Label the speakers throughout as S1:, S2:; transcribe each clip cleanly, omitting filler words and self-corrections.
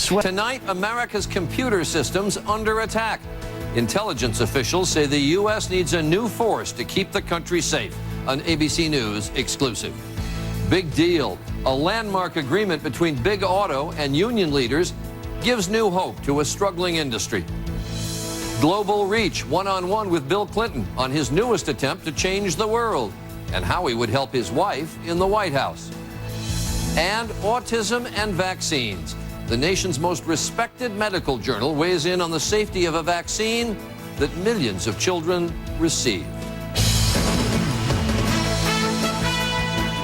S1: Tonight, America's computer systems under attack. Intelligence officials say the U.S. needs a new force to keep the country safe. An ABC News exclusive. Big deal. A landmark agreement between Big Auto and union leaders gives new hope to a struggling industry. Global Reach one-on-one with Bill Clinton on his newest attempt to change the world and how he would help his wife in the White House. And autism and vaccines. The nation's most respected medical journal weighs in on the safety of a vaccine that millions of children receive.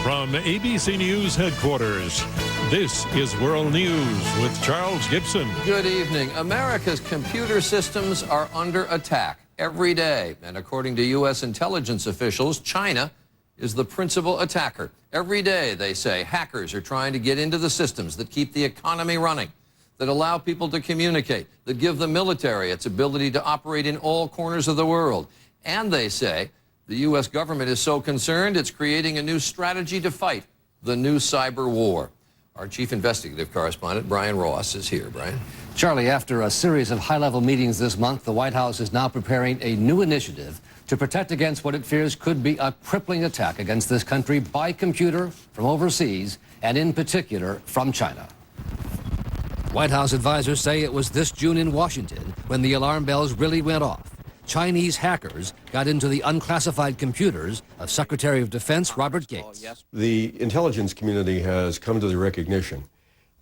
S2: From ABC News headquarters, this is World News with Charles Gibson.
S1: Good evening. America's computer systems are under attack every day. And according to U.S. intelligence officials, China is the principal attacker. Every day, they say, hackers are trying to get into the systems that keep the economy running, that allow people to communicate, that give the military its ability to operate in all corners of the world. And they say the U.S. government is so concerned it's creating a new strategy to fight the new cyber war. Our chief investigative correspondent, Brian Ross, is here. Brian.
S3: Charlie, after a series of high-level meetings this month, the White House is now preparing a new initiative to protect against what it fears could be a crippling attack against this country by computer from overseas, and in particular from China. White House advisors say it was this June in Washington when the alarm bells really went off. Chinese hackers got into the unclassified computers of Secretary of Defense Robert Gates.
S4: The intelligence community has come to the recognition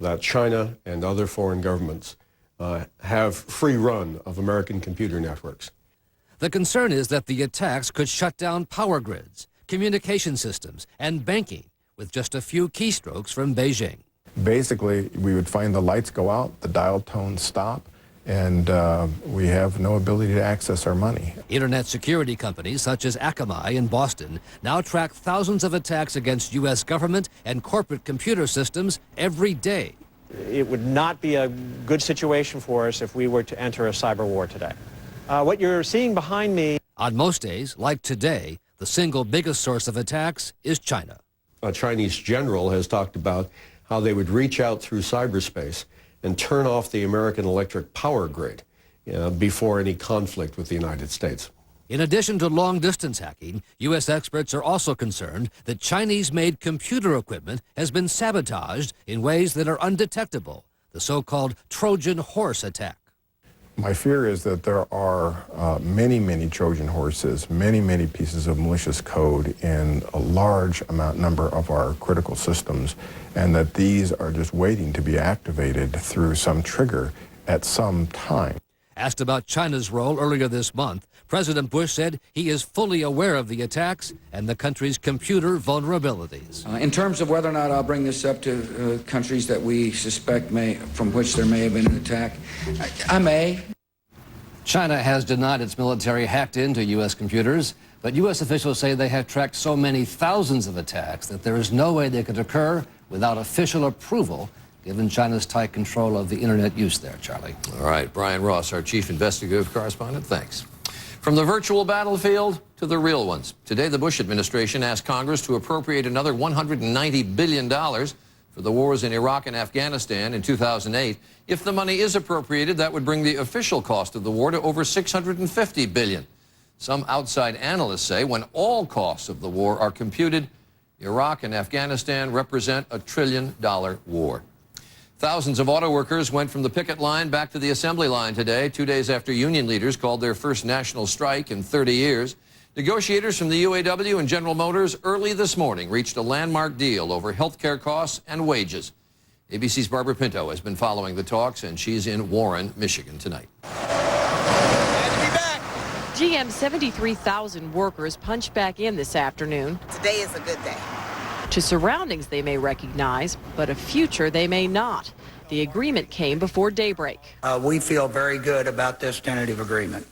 S4: that China and other foreign governments have free run of American computer networks.
S3: The concern is that the attacks could shut down power grids, communication systems, and banking with just a few keystrokes from Beijing.
S5: Basically, we would find the lights go out, the dial tones stop, and we have no ability to access our money.
S3: Internet security companies such as Akamai in Boston now track thousands of attacks against U.S. government and corporate computer systems every day.
S6: It would not be a good situation for us if we were to enter a cyber war today. What you're seeing behind me...
S3: On most days, like today, the single biggest source of attacks is China.
S4: A Chinese general has talked about how they would reach out through cyberspace and turn off the American electric power grid before any conflict with the United States.
S3: In addition to long-distance hacking, U.S. experts are also concerned that Chinese-made computer equipment has been sabotaged in ways that are undetectable, the so-called Trojan horse attack.
S5: My fear is that there are many, many Trojan horses, many pieces of malicious code in a large number of our critical systems, and that these are just waiting to be activated through some trigger at some time.
S3: Asked about China's role earlier this month, President Bush said he is fully aware of the attacks and the country's computer vulnerabilities.
S7: In terms of whether or not I'll bring this up to countries that we suspect from which there may have been an attack, I may.
S3: China has denied its military hacked into U.S. computers, but U.S. officials say they have tracked so many thousands of attacks that there is no way they could occur without official approval, given China's tight control of the internet use there, Charlie.
S1: All right, Brian Ross, our chief investigative correspondent, thanks. From the virtual battlefield to the real ones. Today, the Bush administration asked Congress to appropriate another $190 billion for the wars in Iraq and Afghanistan in 2008. If the money is appropriated, that would bring the official cost of the war to over $650 billion. Some outside analysts say when all costs of the war are computed, Iraq and Afghanistan represent a $1 trillion war. Thousands of auto workers went from the picket line back to the assembly line today, 2 days after union leaders called their first national strike in 30 years. Negotiators from the UAW and General Motors early this morning reached a landmark deal over health care costs and wages. ABC's Barbara Pinto has been following the talks, and she's in Warren, Michigan tonight.
S8: GM's 73,000 workers punched back in this afternoon.
S9: Today is a good day.
S8: To surroundings they may recognize, but a future they may not. The agreement came before daybreak.
S10: We feel very good about this tentative agreement.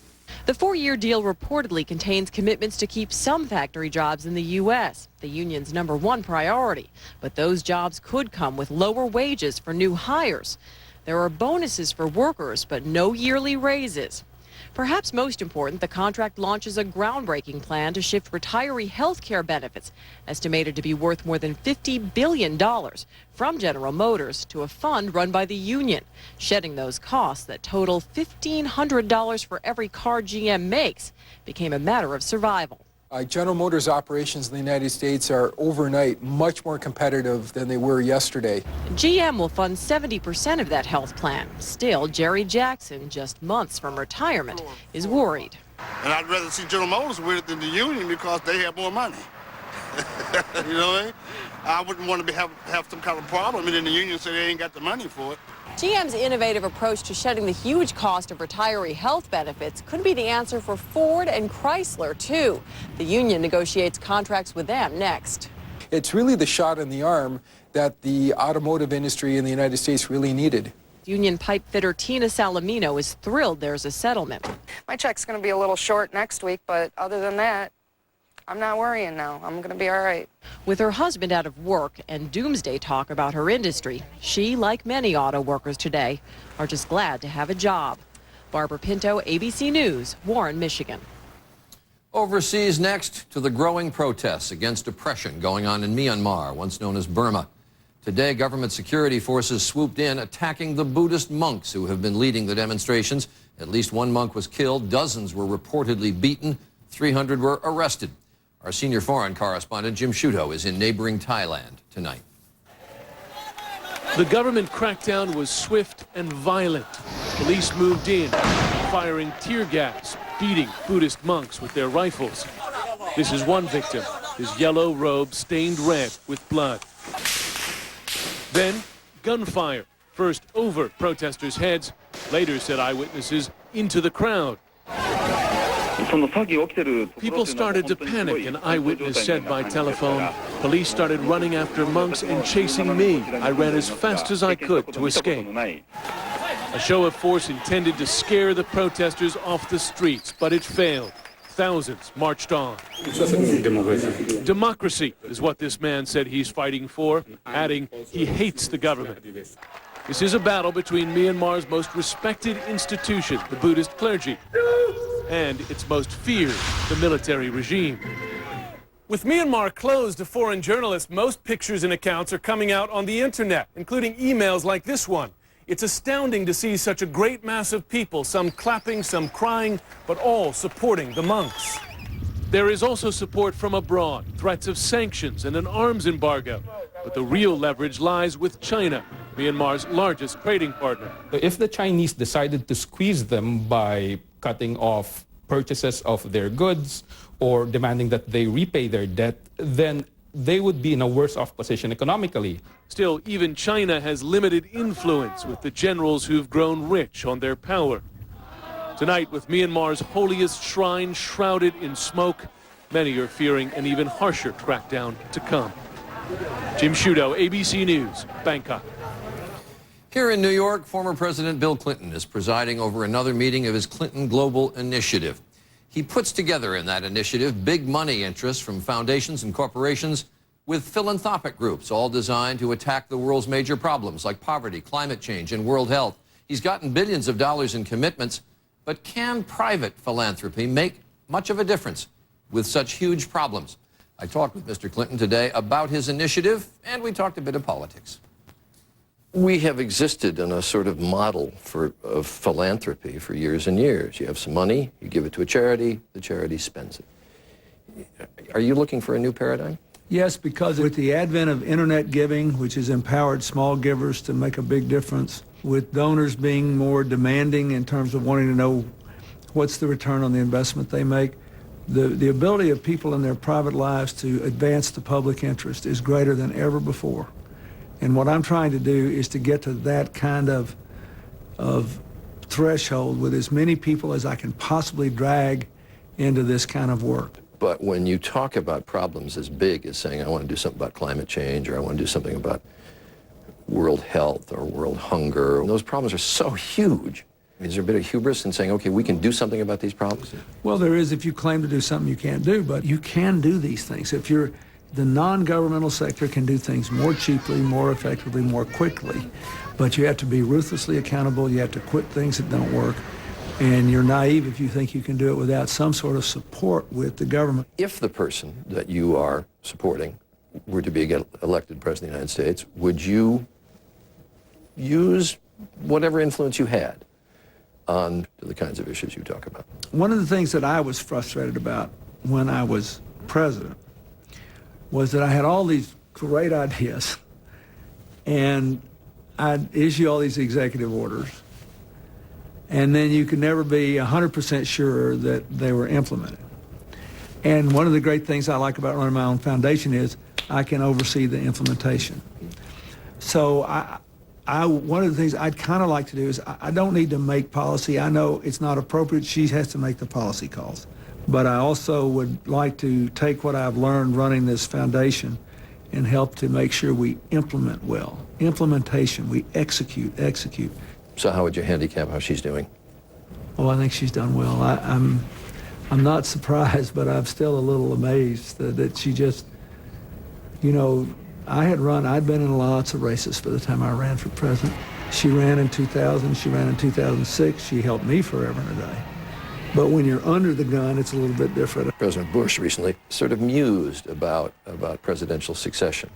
S8: The 4-year deal reportedly contains commitments to keep some factory jobs in the U.S., the union's #1 priority. But those jobs could come with lower wages for new hires. There are bonuses for workers, but no yearly raises. Perhaps most important, the contract launches a groundbreaking plan to shift retiree health care benefits, estimated to be worth more than $50 billion, from General Motors to a fund run by the union, shedding those costs that total $1,500 for every car GM makes became a matter of survival.
S9: General Motors operations in the United States are overnight much more competitive than they were yesterday.
S8: GM will fund 70% of that health plan. Still, Jerry Jackson, just months from retirement, is worried.
S11: And I'd rather see General Motors with it than the union because they have more money. You know what I mean? I wouldn't want to have some kind of problem and then the union say they ain't got the money for it.
S8: GM's innovative approach to shedding the huge cost of retiree health benefits could be the answer for Ford and Chrysler, too. The union negotiates contracts with them next.
S9: It's really the shot in the arm that the automotive industry in the United States really needed.
S8: Union pipe fitter Tina Salamino is thrilled there's a settlement.
S12: My check's going to be a little short next week, but other than that, I'm not worrying now. I'm going to be all right.
S8: With her husband out of work and doomsday talk about her industry, she, like many auto workers today, are just glad to have a job. Barbara Pinto, ABC News, Warren, Michigan.
S1: Overseas next to the growing protests against oppression going on in Myanmar, once known as Burma. Today, government security forces swooped in, attacking the Buddhist monks who have been leading the demonstrations. At least one monk was killed, dozens were reportedly beaten, 300 were arrested. Our senior foreign correspondent, Jim Shuto, is in neighboring Thailand tonight.
S13: The government crackdown was swift and violent. Police moved in, firing tear gas, beating Buddhist monks with their rifles. This is one victim, his yellow robe stained red with blood. Then, gunfire, first over protesters' heads, later, said eyewitnesses, into the crowd. People started to panic, an eyewitness said by telephone. Police started running after monks and chasing me. I ran as fast as I could to escape. A show of force intended to scare the protesters off the streets, but it failed. Thousands marched on. Democracy is what this man said he's fighting for, adding he hates the government. This is a battle between Myanmar's most respected institution, the Buddhist clergy, and its most feared, the military regime. With Myanmar closed to foreign journalists, most pictures and accounts are coming out on the internet, including emails like this one. It's astounding to see such a great mass of people, some clapping, some crying, but all supporting the monks. There is also support from abroad, threats of sanctions and an arms embargo. But the real leverage lies with China, Myanmar's largest trading partner.
S14: If the Chinese decided to squeeze them by cutting off purchases of their goods or demanding that they repay their debt, then they would be in a worse off position economically.
S13: Still, even China has limited influence with the generals who've grown rich on their power. Tonight, with Myanmar's holiest shrine shrouded in smoke, many are fearing an even harsher crackdown to come. Jim Shuto, ABC News, Bangkok.
S1: Here in New York, former President Bill Clinton is presiding over another meeting of his Clinton Global Initiative. He puts together in that initiative big money interests from foundations and corporations with philanthropic groups, all designed to attack the world's major problems like poverty, climate change, and world health. He's gotten billions of dollars in commitments, but can private philanthropy make much of a difference with such huge problems? I talked with Mr. Clinton today about his initiative, and we talked a bit of politics. We have existed in a sort of model of philanthropy for years and years. You have some money, you give it to a charity, the charity spends it. Are you looking for a new paradigm?
S15: Yes, because with the advent of internet giving, which has empowered small givers to make a big difference, with donors being more demanding in terms of wanting to know what's the return on the investment they make, the ability of people in their private lives to advance the public interest is greater than ever before. And what I'm trying to do is to get to that kind of threshold with as many people as I can possibly drag into this kind of work.
S1: But when you talk about problems as big as saying, I want to do something about climate change, or I want to do something about world health or world hunger, those problems are so huge. Is there a bit of hubris in saying, okay, we can do something about these problems?
S15: Well, there is if you claim to do something you can't do, but you can do these things. The non-governmental sector can do things more cheaply, more effectively, more quickly, but you have to be ruthlessly accountable. You have to quit things that don't work. And you're naive if you think you can do it without some sort of support with the government.
S1: If the person that you are supporting were to be elected President of the United States, would you use whatever influence you had on the kinds of issues you talk about?
S15: One of the things that I was frustrated about when I was president was that I had all these great ideas, and I'd issue all these executive orders, and then you could never be 100% sure that they were implemented. And one of the great things I like about running my own foundation is I can oversee the implementation. So one of the things I'd kind of like to do is I don't need to make policy. I know it's not appropriate. She has to make the policy calls. But I also would like to take what I've learned running this foundation and help to make sure we implement well. Implementation, we execute.
S1: So how would you handicap how she's doing?
S15: Oh, I think she's done well. I'm not surprised, but I'm still a little amazed that she just, you know, I'd been in lots of races by the time I ran for president. She ran in 2000, she ran in 2006, she helped me forever and a day. But when you're under the gun, it's a little bit different.
S1: President Bush recently sort of mused about presidential succession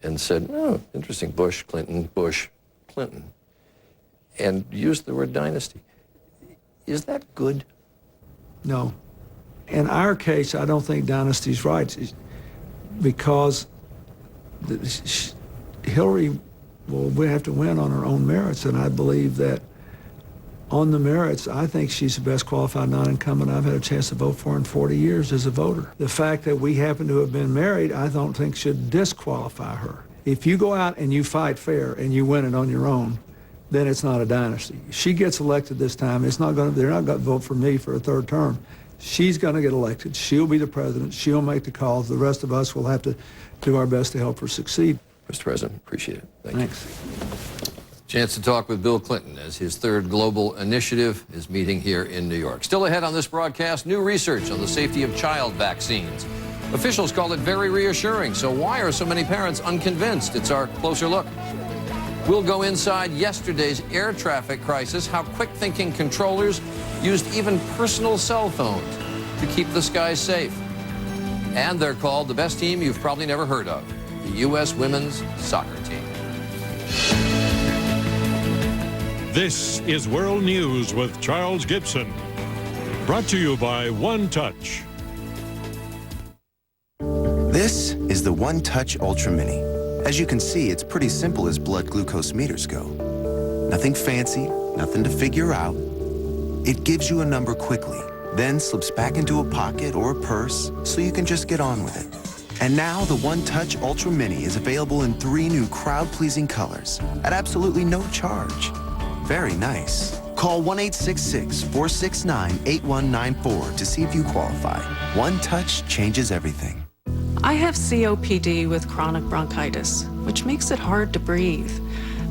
S1: and said, oh, interesting, Bush, Clinton, and used the word dynasty. Is that good?
S15: No. In our case, I don't think dynasty's right because Hillary will have to win on her own merits, and I believe that on the merits, I think she's the best qualified non-incumbent I've had a chance to vote for in 40 years as a voter. The fact that we happen to have been married, I don't think should disqualify her. If you go out and you fight fair and you win it on your own, then it's not a dynasty. If she gets elected this time, they're not going to vote for me for a third term. She's going to get elected. She'll be the president. She'll make the calls. The rest of us will have to do our best to help her succeed.
S1: Mr. President, appreciate it.
S15: Thanks.
S1: Chance to talk with Bill Clinton as his third global initiative is meeting here in New York. Still ahead on this broadcast, new research on the safety of child vaccines. Officials call it very reassuring, so why are so many parents unconvinced? It's our closer look. We'll go inside yesterday's air traffic crisis, how quick-thinking controllers used even personal cell phones to keep the skies safe. And they're called the best team you've probably never heard of, the U.S. women's soccer team.
S2: This is World News with Charles Gibson. Brought to you by One Touch.
S16: This is the One Touch Ultra Mini. As you can see, it's pretty simple as blood glucose meters go. Nothing fancy, nothing to figure out. It gives you a number quickly, then slips back into a pocket or a purse so you can just get on with it. And now the One Touch Ultra Mini is available in 3 new crowd-pleasing colors at absolutely no charge. Very nice. Call 1-866-469-8194 to see if you qualify. One Touch changes everything.
S17: I have COPD with chronic bronchitis, which makes it hard to breathe.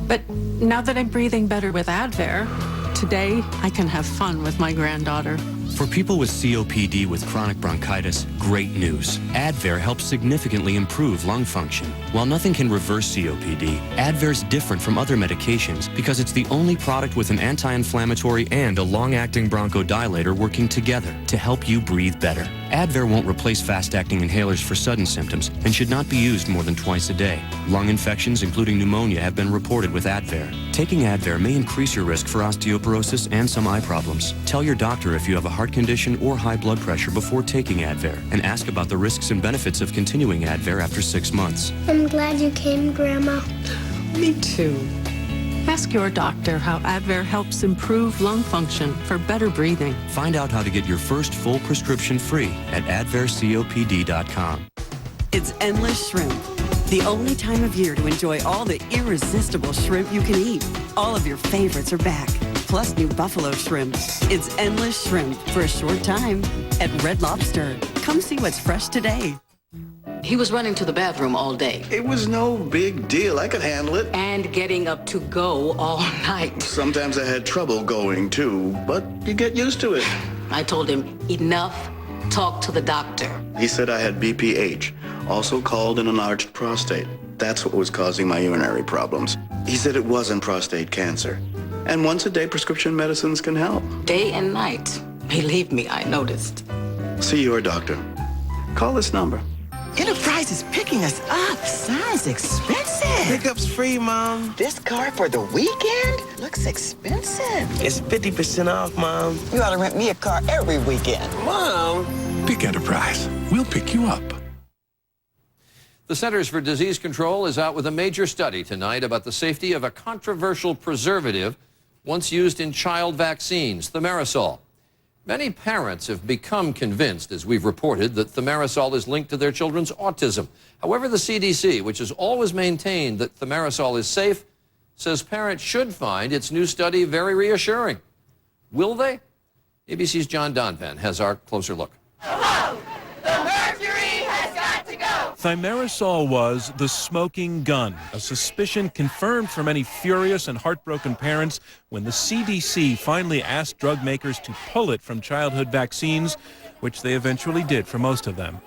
S17: But now that I'm breathing better with Advair, today I can have fun with my granddaughter.
S18: For people with COPD with chronic bronchitis, great news. Advair helps significantly improve lung function. While nothing can reverse COPD, Advair's different from other medications because it's the only product with an anti-inflammatory and a long-acting bronchodilator working together to help you breathe better. Advair won't replace fast-acting inhalers for sudden symptoms and should not be used more than twice a day. Lung infections, including pneumonia, have been reported with Advair. Taking Advair may increase your risk for osteoporosis and some eye problems. Tell your doctor if you have a heart condition or high blood pressure before taking Advair, and ask about the risks and benefits of continuing Advair after 6 months.
S19: I'm glad you came, Grandma.
S17: Me too. Ask your doctor how Advair helps improve lung function for better breathing.
S18: Find out how to get your first full prescription free at advaircopd.com.
S20: It's Endless Shrimp, the only time of year to enjoy all the irresistible shrimp you can eat. All of your favorites are back, plus new buffalo shrimp. It's Endless Shrimp for a short time at Red Lobster. Come see what's fresh today.
S21: He was running to the bathroom all day.
S22: It was no big deal. I could handle it.
S21: And getting up to go all night.
S22: Sometimes I had trouble going too, but you get used to it.
S21: I told him, enough, talk to the doctor.
S22: He said I had BPH, also called an enlarged prostate. That's what was causing my urinary problems. He said it wasn't prostate cancer. And once-a-day prescription medicines can help.
S21: Day and night. Believe me, I noticed.
S22: See your doctor. Call this number.
S4: Enterprise is picking us up. Sounds expensive.
S6: Pickup's free, Mom.
S4: This car for the weekend looks expensive.
S6: It's 50% off, Mom.
S4: You ought to rent me a car every weekend.
S6: Mom.
S23: Pick Enterprise. We'll pick you up.
S1: The Centers for Disease Control is out with a major study tonight about the safety of a controversial preservative once used in child vaccines, thimerosal. Many parents have become convinced, as we've reported, that thimerosal is linked to their children's autism. However, the CDC, which has always maintained that thimerosal is safe, says parents should find its new study very reassuring. Will they? ABC's John Donvan has our closer look.
S24: Thimerosal was the smoking gun, a suspicion confirmed for many furious and heartbroken parents when the CDC finally asked drug makers to pull it from childhood vaccines, which they eventually did for most of them.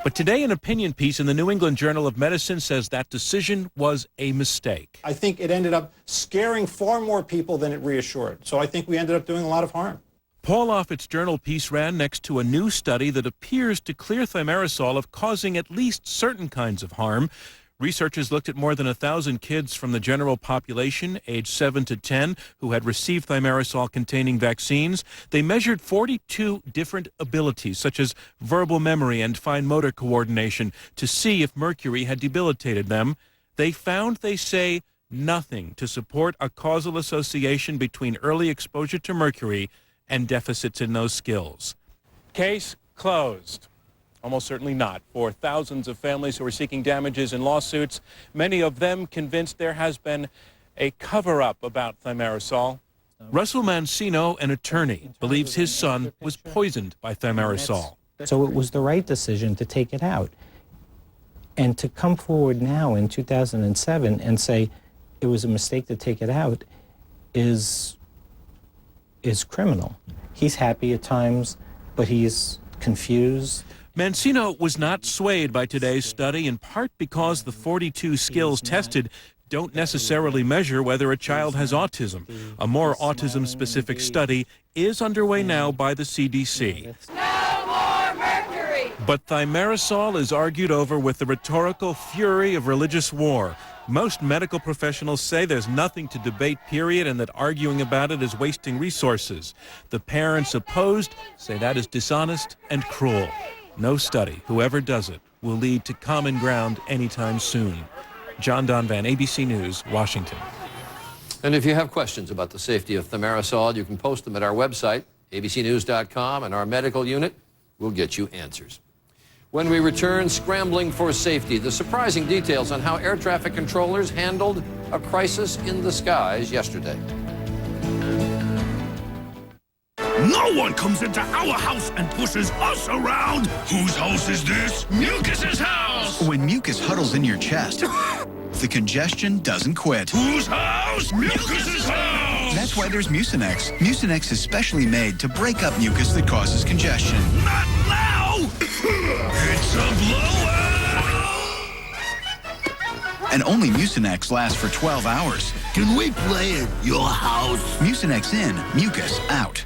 S24: But today, an opinion piece in the New England Journal of Medicine says that decision was a mistake.
S25: I think it ended up scaring far more people than it reassured. So I think we ended up doing a lot of harm.
S24: Paul Offit's journal piece ran next to a new study that appears to clear thimerosal of causing at least certain kinds of harm. Researchers looked at more than 1,000 kids from the general population, aged 7 to 10, who had received thimerosal-containing vaccines. They measured 42 different abilities, such as verbal memory and fine motor coordination, to see if mercury had debilitated them. They found, they say, nothing to support a causal association between early exposure to mercury and deficits in those skills. Case closed. Almost certainly not for thousands of families who are seeking damages in lawsuits, many of them convinced there has been a cover-up about thimerosal. Russell Mancino, an attorney, believes his son was poisoned by thimerosal.
S26: So it was the right decision to take it out. And to come forward now in 2007 and say it was a mistake to take it out is criminal. He's happy at times, but he's confused.
S24: Mancino was not swayed by today's study, in part because the 42 skills tested don't necessarily measure whether a child has autism. A more autism-specific study is underway now by the CDC.
S27: No more mercury!
S24: But thimerosal is argued over with the rhetorical fury of religious war. Most medical professionals say there's nothing to debate, period, and that arguing about it is wasting resources. The parents opposed say that is dishonest and cruel. No study, whoever does it, will lead to common ground anytime soon. John Donvan, ABC News, Washington.
S1: And if you have questions about the safety of thimerosal, you can post them at our website, abcnews.com, and our medical unit will get you answers. When we return, scrambling for safety, the surprising details on how air traffic controllers handled a crisis in the skies yesterday.
S28: No one comes into our house and pushes us around. Whose house is this? Mucus's house!
S29: When mucus huddles in your chest, the congestion doesn't quit.
S28: Whose house? Mucus's house!
S29: That's why there's Mucinex. Mucinex is specially made to break up mucus that causes congestion.
S28: Not now! It's a blowout!
S29: And only Mucinex lasts for 12 hours.
S28: Can we play at your house?
S29: Mucinex in, mucus out.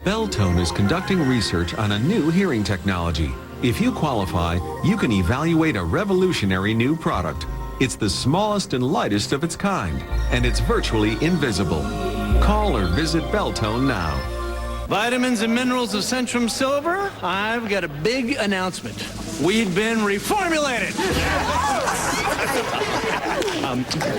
S30: Beltone is conducting research on a new hearing technology. If you qualify, you can evaluate a revolutionary new product. It's the smallest and lightest of its kind, and it's virtually invisible. Call or visit Beltone now.
S31: Vitamins and minerals of Centrum Silver, I've got a big announcement. We've been reformulated.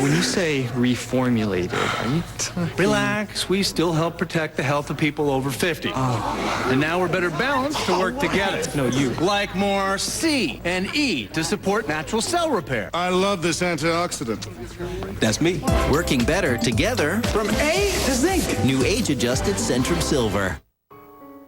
S32: When you say reformulated, are you talking...
S31: Relax, we still help protect the health of people over 50. Oh. And now we're better balanced to work together.
S32: No, you.
S31: Like more C and E to support natural cell repair.
S11: I love this antioxidant.
S32: That's me.
S33: Working better together
S31: from A to zinc.
S33: New age-adjusted Centrum Silver.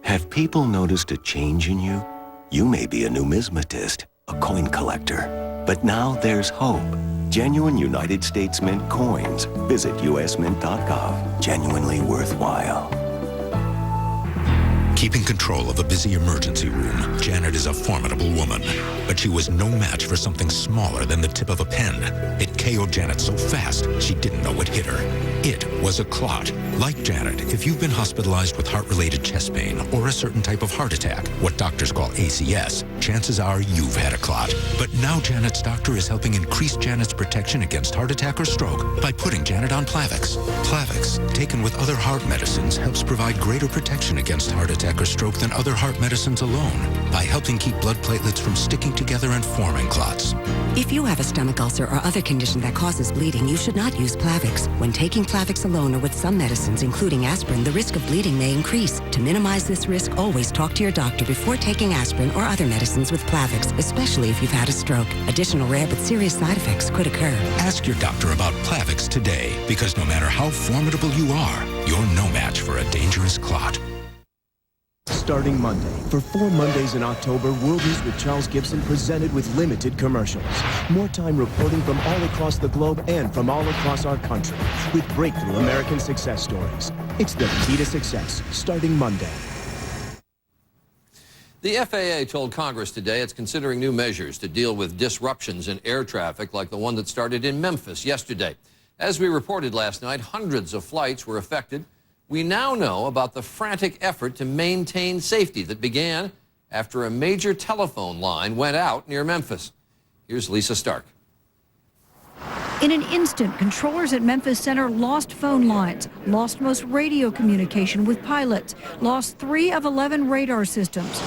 S34: Have people noticed a change in you? You may be a numismatist, a coin collector. But now there's hope. Genuine United States Mint coins. Visit usmint.gov. Genuinely worthwhile.
S35: Keeping control of a busy emergency room, Janet is a formidable woman. But she was no match for something smaller than the tip of a pen. It KO'd Janet so fast, she didn't know what hit her. It was a clot. Like Janet, if you've been hospitalized with heart-related chest pain or a certain type of heart attack, what doctors call ACS, chances are you've had a clot. But now Janet's doctor is helping increase Janet's protection against heart attack or stroke by putting Janet on Plavix. Plavix, taken with other heart medicines, helps provide greater protection against heart attack or stroke than other heart medicines alone by helping keep blood platelets from sticking together and forming clots.
S2: If you have a stomach ulcer or other condition that causes bleeding, you should not use Plavix. When taking Plavix alone or with some medicines, including aspirin, the risk of bleeding may increase. To minimize this risk, always talk to your doctor before taking aspirin or other medicines with Plavix, especially if you've had a stroke. Additional rare but serious side effects could occur.
S35: Ask your doctor about Plavix today, because no matter how formidable you are, you're no match for a dangerous clot.
S3: Starting Monday. For 4 Mondays in October, Worldies with Charles Gibson presented with limited commercials. More time reporting from all across the globe and from all across our country with breakthrough American success stories. It's the key to success, starting Monday.
S1: The FAA told Congress today it's considering new measures to deal with disruptions in air traffic like the one that started in Memphis yesterday. As we reported last night, hundreds of flights were affected. We now know about the frantic effort to maintain safety that began after a major telephone line went out near Memphis. Here's Lisa Stark.
S5: In an instant, controllers at Memphis Center lost phone lines, lost most radio communication with pilots, lost 3 of 11 radar systems.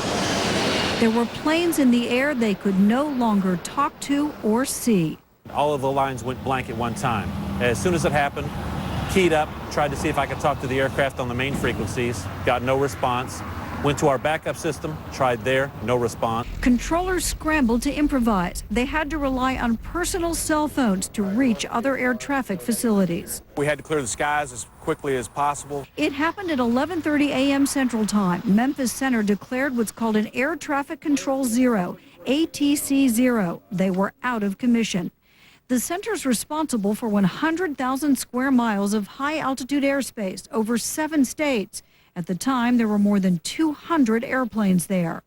S5: There were planes in the air they could no longer talk to or see.
S25: All of the lines went blank at one time. As soon as it happened, keyed up, tried to see if I could talk to the aircraft on the main frequencies, got no response. Went to our backup system, tried there, no response.
S5: Controllers scrambled to improvise. They had to rely on personal cell phones to reach other air traffic facilities.
S25: We had to clear the skies as quickly as possible.
S5: It happened at 11:30 a.m. Central Time. Memphis Center declared what's called an Air Traffic Control Zero, ATC Zero. They were out of commission. The center's responsible for 100,000 square miles of high-altitude airspace over 7 states. At the time, there were more than 200 airplanes there.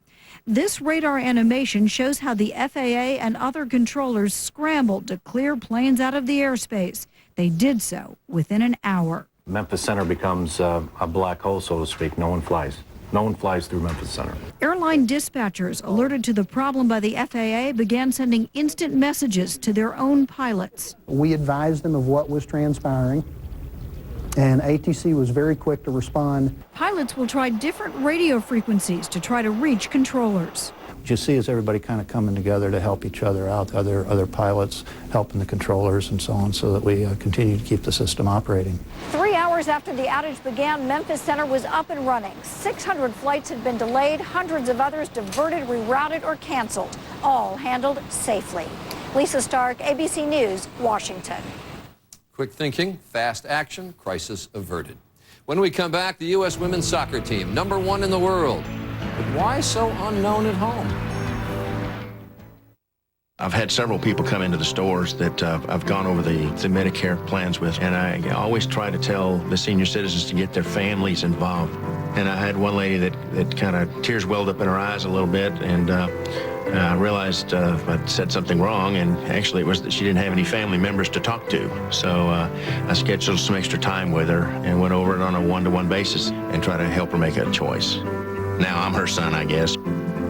S5: This radar animation shows how the FAA and other controllers scrambled to clear planes out of the airspace. They did so within an hour.
S7: Memphis Center becomes a black hole, so to speak. No one flies. No one flies through Memphis Center.
S5: Airline dispatchers, alerted to the problem by the FAA, began sending instant messages to their own pilots.
S8: We advised them of what was transpiring, and ATC was very quick to respond.
S5: Pilots will try different radio frequencies to try to reach controllers.
S8: What you see is everybody kind of coming together to help each other out, other pilots helping the controllers and so on, so that we continue to keep the system operating.
S5: 3 hours after the outage began, Memphis Center was up and running. 600 flights had been delayed, hundreds of others diverted, rerouted, or canceled, all handled safely. Lisa Stark, ABC News, Washington.
S1: Quick thinking, fast action, crisis averted. When we come back, the U.S. women's soccer team, #1 in the world. But why so unknown at home?
S9: I've had several people come into the stores that I've gone over the Medicare plans with, and I always try to tell the senior citizens to get their families involved. And I had one lady that kind of tears welled up in her eyes a little bit, and I realized I'd said something wrong, and actually it was that she didn't have any family members to talk to. So I scheduled some extra time with her and went over it on a one-to-one basis and tried to help her make a choice. Now I'm her son, I guess.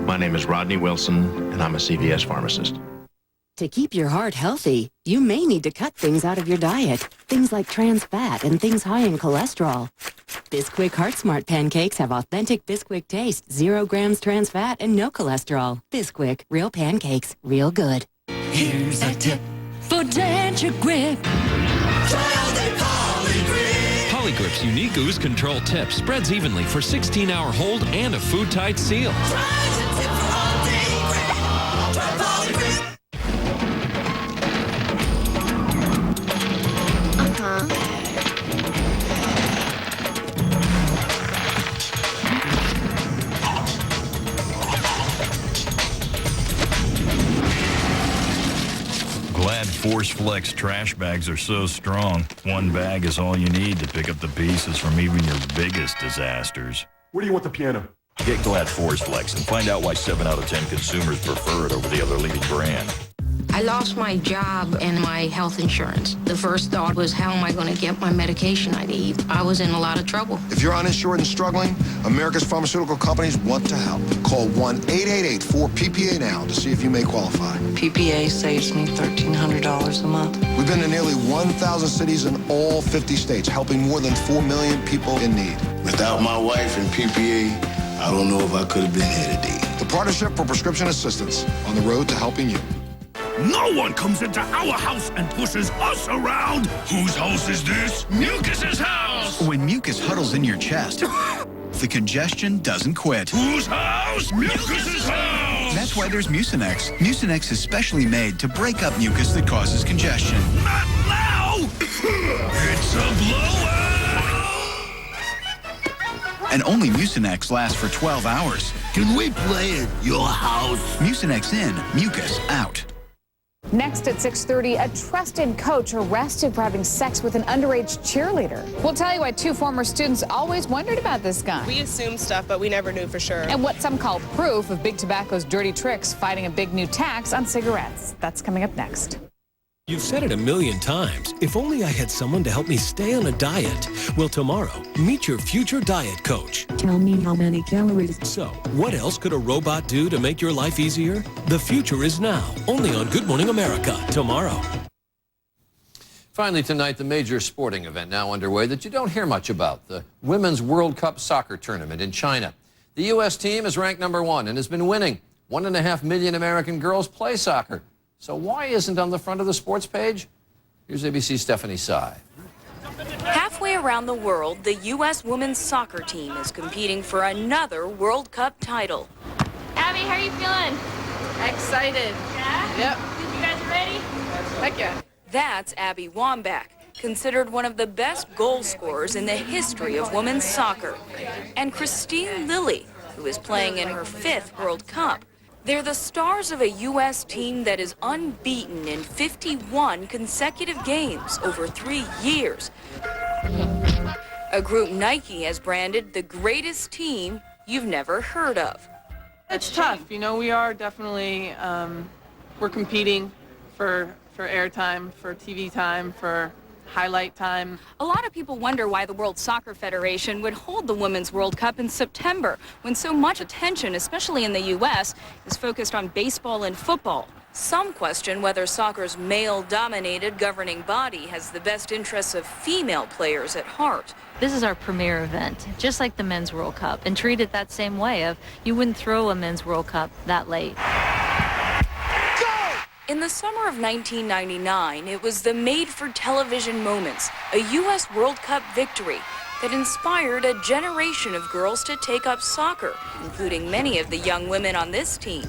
S9: My name is Rodney Wilson, and I'm a CVS pharmacist.
S2: To keep your heart healthy, you may need to cut things out of your diet. Things like trans fat and things high in cholesterol. Bisquick Heart Smart pancakes have authentic Bisquick taste, 0 grams trans fat and no cholesterol. Bisquick, real pancakes, real good.
S28: Here's a tip for denture grip.
S10: Polygrip's unique ooze control tip spreads evenly for 16-hour hold and a food-tight seal.
S12: Glad Force Flex trash bags are so strong. One bag is all you need to pick up the pieces from even your biggest disasters.
S13: Where do you want the piano?
S12: Get Glad Force Flex and find out why 7 out of 10 consumers prefer it over the other leading brand.
S4: I lost my job and my health insurance. The first thought was, how am I going to get my medication I need? I was in a lot of trouble.
S6: If you're uninsured and struggling, America's pharmaceutical companies want to help. Call 1-888-4PPA now to see if you may qualify.
S4: PPA saves me $1,300 a month.
S6: We've been to nearly 1,000 cities in all 50 states, helping more than 4 million people in need.
S13: Without my wife and PPA, I don't know if I could have been here today.
S6: The Partnership for Prescription Assistance, on the road to helping you.
S28: No one comes into our house and pushes us around. Whose house is this? Mucus's house!
S29: When mucus huddles in your chest, the congestion doesn't quit.
S28: Whose house? Mucus's house!
S29: That's why there's Mucinex. Mucinex is specially made to break up mucus that causes congestion.
S28: Not now! It's a blowout!
S29: And only Mucinex lasts for 12 hours.
S28: Can we play at your house?
S29: Mucinex in, mucus out.
S14: Next at 6:30, a trusted coach arrested for having sex with an underage cheerleader. We'll tell you why two former students always wondered about this guy.
S15: We assumed stuff, but we never knew for sure.
S14: And what some call proof of Big Tobacco's dirty tricks fighting a big new tax on cigarettes. That's coming up next.
S16: You've said it a million times. If only I had someone to help me stay on a diet. Well, tomorrow, meet your future diet coach.
S2: Tell me how many calories.
S16: So, what else could a robot do to make your life easier? The future is now, only on Good Morning America, tomorrow.
S1: Finally tonight, the major sporting event now underway that you don't hear much about, the Women's World Cup Soccer Tournament in China. The U.S. team is ranked #1 and has been winning. 1.5 million American girls play soccer. So why isn't on the front of the sports page? Here's ABC's Stephanie Sy.
S17: Halfway around the world, the U.S. women's soccer team is competing for another World Cup title.
S15: Abby, how are you feeling? Excited. Yeah? Yep. You guys ready? Heck yeah.
S17: That's Abby Wambach, considered one of the best goal scorers in the history of women's soccer. And Christine Lilly, who is playing in her 5th World Cup. They're the stars of a U.S. team that is unbeaten in 51 consecutive games over 3 years. A group Nike has branded the greatest team you've never heard of.
S15: It's tough. You know, we are definitely, we're competing for airtime, for TV time, for highlight time.
S17: A lot of people wonder why the World Soccer Federation would hold the Women's World Cup in September, when so much attention, especially in the U.S., is focused on baseball and football. Some question whether soccer's male-dominated governing body has the best interests of female players at heart.
S18: This is our premier event, just like the Men's World Cup, and treat it that same way of you wouldn't throw a Men's World Cup that late.
S17: In the summer of 1999, it was the made-for-television moments, a U.S. World Cup victory, that inspired a generation of girls to take up soccer, including many of the young women on this team.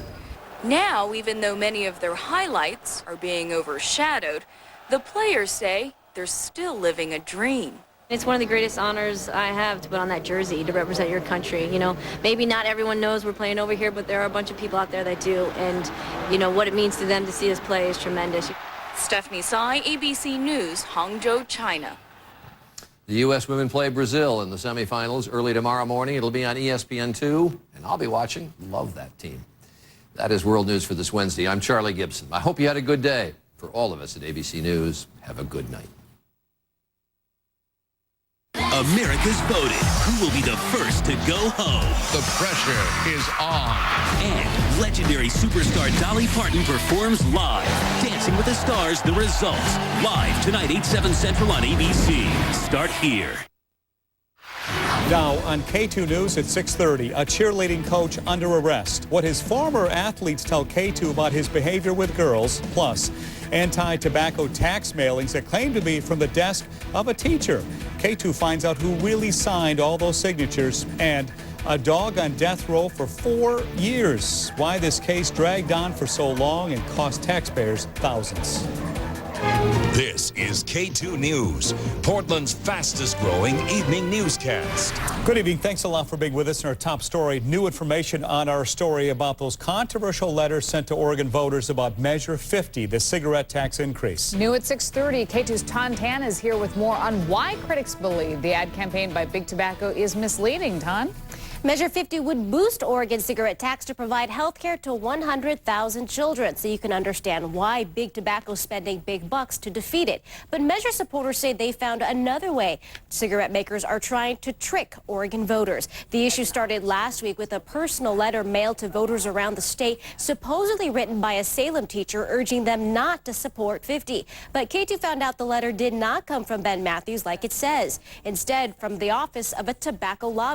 S17: Now, even though many of their highlights are being overshadowed, the players say they're still living a dream.
S18: It's one of the greatest honors I have to put on that jersey to represent your country. You know, maybe not everyone knows we're playing over here, but there are a bunch of people out there that do. And, you know, what it means to them to see us play is tremendous.
S17: Stephanie Sy, ABC News, Hangzhou, China.
S1: The U.S. women play Brazil in the semifinals early tomorrow morning. It'll be on ESPN2, and I'll be watching. Love that team. That is World News for this Wednesday. I'm Charlie Gibson. I hope you had a good day. For all of us at ABC News, have a good night.
S19: America's voted who will be the first to go home.
S28: The pressure is on.
S19: And legendary superstar Dolly Parton performs live. Dancing with the Stars, the results. Live tonight, 8/7 Central on ABC. Start here.
S20: Now on K2 News at 6:30, a cheerleading coach under arrest. What his former athletes tell K2 about his behavior with girls, plus anti-tobacco tax mailings that claim to be from the desk of a teacher. K2 finds out who really signed all those signatures, and a dog on death row for 4 years. Why this case dragged on for so long and cost taxpayers thousands.
S28: This is K2 News, Portland's fastest growing evening newscast.
S20: Good evening. Thanks a lot for being with us in our top story. New information on our story about those controversial letters sent to Oregon voters about Measure 50, the cigarette tax increase.
S14: New at 6:30, K2's Ton Tan is here with more on why critics believe the ad campaign by Big Tobacco is misleading. Ton?
S3: Measure 50 would boost Oregon's cigarette tax to provide health care to 100,000 children. So you can understand why big tobacco is spending big bucks to defeat it. But Measure supporters say they found another way cigarette makers are trying to trick Oregon voters. The issue started last week with a personal letter mailed to voters around the state, supposedly written by a Salem teacher urging them not to support 50. But K2 found out the letter did not come from Ben Matthews like it says. Instead, from the office of a tobacco lobbyist.